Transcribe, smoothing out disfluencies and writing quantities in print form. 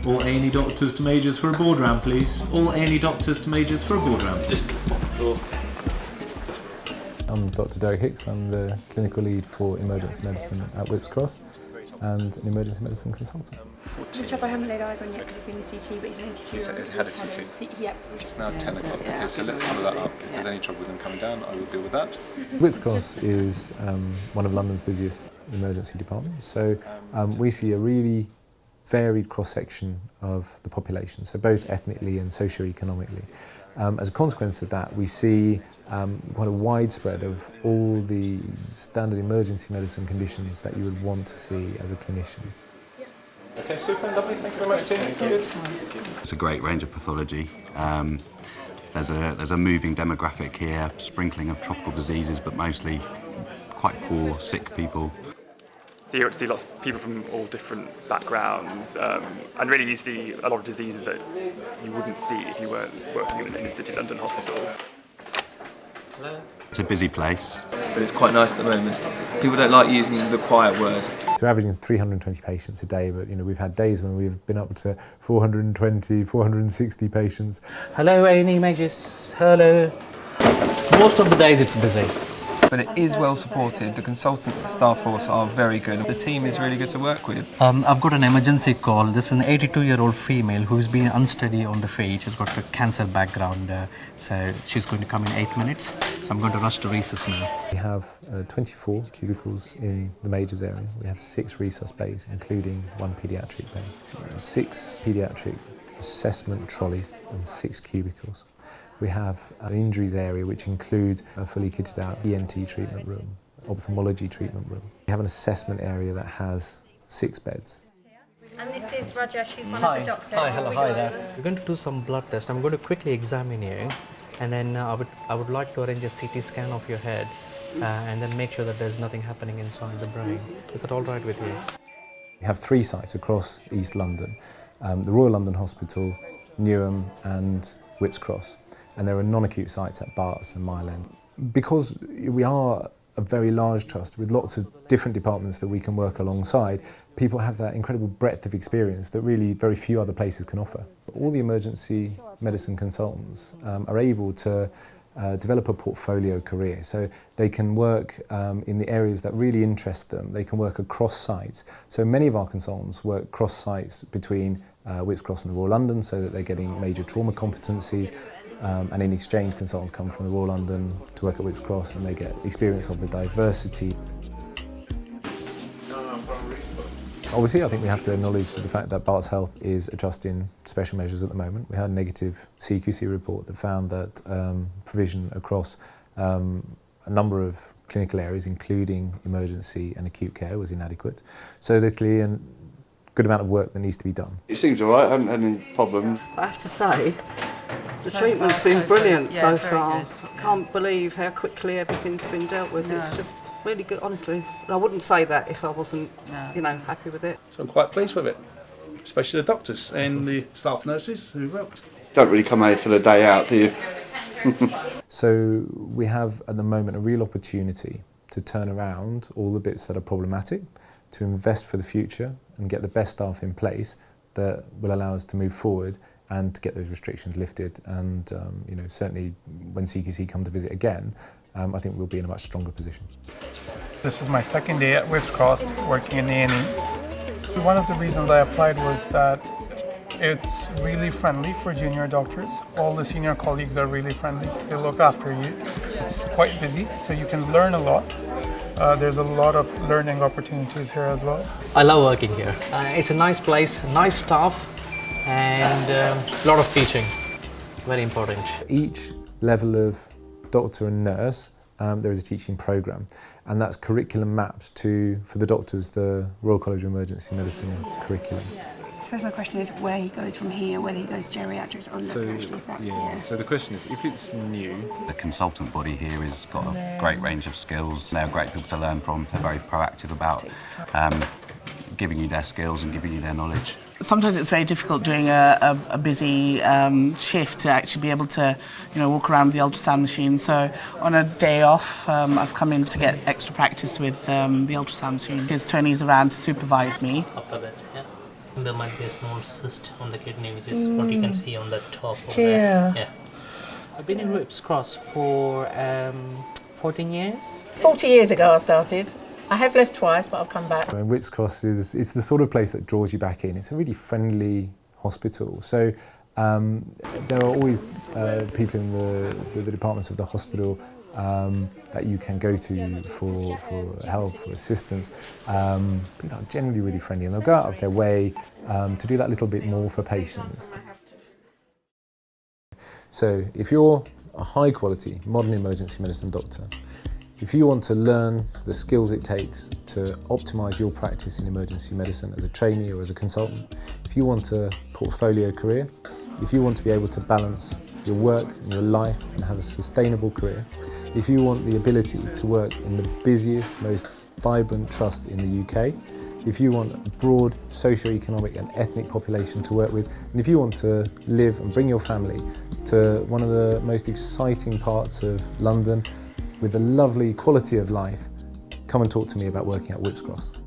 All A&E doctors to majors for a board round, please. All A&E doctors to majors for a board round. I'm Dr. Derek Hicks. I'm the clinical lead for emergency medicine at Whipps Cross and an emergency medicine consultant. Just check I haven't laid eyes on yet because he's been in CT, but he's an 82 year old. He's had a CT? Yep. It's now 10 o'clock. Okay, so let's follow that up. If there's any trouble with him coming down, I will deal with that. Whipps Cross is one of London's busiest emergency departments. So we see a really varied cross-section of the population, so both ethnically and socio-economically. As a consequence of that, we see quite a widespread of all the standard emergency medicine conditions that you would want to see as a clinician. Okay, super, lovely. Thank you very much, Tim. Good. It's a great range of pathology. There's a moving demographic here, sprinkling of tropical diseases, but mostly quite poor, sick people. So you get to see lots of people from all different backgrounds, and really you see a lot of diseases that you wouldn't see if you weren't working in the City London hospital. Hello. It's a busy place. But it's quite nice at the moment. People don't like using the quiet word. So we're averaging 320 patients a day, but we've had days when we've been up to 420, 460 patients. Hello A&E majors, hello. Most of the days it's busy. But it is well supported. The consultant staff force are very good. The team is really good to work with. I've got an emergency call. This is an 82-year-old female who's been unsteady on the feet. She's got a cancer background, so she's going to come in 8 minutes. So I'm going to rush to resus now. We have 24 cubicles in the majors area. We have 6 resus bays, including 1 paediatric bay, 6 paediatric assessment trolleys and 6 cubicles. We have an injuries area which includes a fully kitted out ENT treatment room, ophthalmology treatment room. We have an assessment area that has 6 beds. And this is Rajesh, who's one of the doctors. Hi, hello, hi there. We're going to do some blood test. I'm going to quickly examine you, and then I would like to arrange a CT scan of your head, and then make sure that there's nothing happening inside the brain. Is that all right with you? We have 3 sites across East London, the Royal London Hospital, Newham and Whipps Cross. And there are non-acute sites at Barts and Mile End. Because we are a very large trust with lots of different departments that we can work alongside, people have that incredible breadth of experience that really very few other places can offer. All the emergency medicine consultants are able to develop a portfolio career, so they can work in the areas that really interest them. They can work across sites. So many of our consultants work cross sites between Whipps Cross and the Royal London, so that they're getting major trauma competencies. And in exchange, consultants come from the Royal London to work at Whipps Cross, and they get experience of the diversity. Obviously, I think we have to acknowledge the fact that Barts Health is adjusting special measures at the moment. We had a negative CQC report that found that provision across a number of clinical areas, including emergency and acute care, was inadequate. So there's clearly a good amount of work that needs to be done. It seems all right, I haven't had any problem. I have to say, the treatment's been brilliant so far. I can't believe how quickly everything's been dealt with. It's just really good, honestly. I wouldn't say that if I wasn't, happy with it. So I'm quite pleased with it, especially the doctors and the staff nurses who helped. Don't really come here for the day out, do you? So we have at the moment a real opportunity to turn around all the bits that are problematic, to invest for the future and get the best staff in place that will allow us to move forward and to get those restrictions lifted. And certainly when CQC come to visit again, I think we'll be in a much stronger position. This is my second day at Whipps Cross working in A&E. One of the reasons I applied was that it's really friendly for junior doctors. All the senior colleagues are really friendly. They look after you. It's quite busy, so you can learn a lot. There's a lot of learning opportunities here as well. I love working here. It's a nice place, nice staff, and a lot of teaching. Very important. Each level of doctor and nurse, there is a teaching programme, and that's curriculum mapped to, for the doctors, the Royal College of Emergency Medicine curriculum. I suppose my question is where he goes from here, whether he goes geriatrics or not. So the question is, if it's new... The consultant body here has got a great range of skills. They're great people to learn from. They're very proactive about giving you their skills and giving you their knowledge. Sometimes it's very difficult doing a busy shift to actually be able to, walk around with the ultrasound machine. So on a day off, I've come in to get extra practice with the ultrasound machine. Because Tony's around to supervise me. There might be a small cyst on the kidney, which is what you can see on the top over Here. there. Yeah. I've been in Whips Cross for 14 years. 40 years ago I started. I have left twice, but I've come back. Whips Cross is the sort of place that draws you back in. It's a really friendly hospital. So there are always people in the departments of the hospital that you can go to for help, for assistance. People are generally really friendly, and they'll go out of their way to do that little bit more for patients. So if you're a high quality modern emergency medicine doctor, if you want to learn the skills it takes to optimise your practice in emergency medicine as a trainee or as a consultant, if you want a portfolio career, if you want to be able to balance your work and your life and have a sustainable career, if you want the ability to work in the busiest, most vibrant trust in the UK, if you want a broad socio-economic and ethnic population to work with, and if you want to live and bring your family to one of the most exciting parts of London with a lovely quality of life, come and talk to me about working at Whips Cross.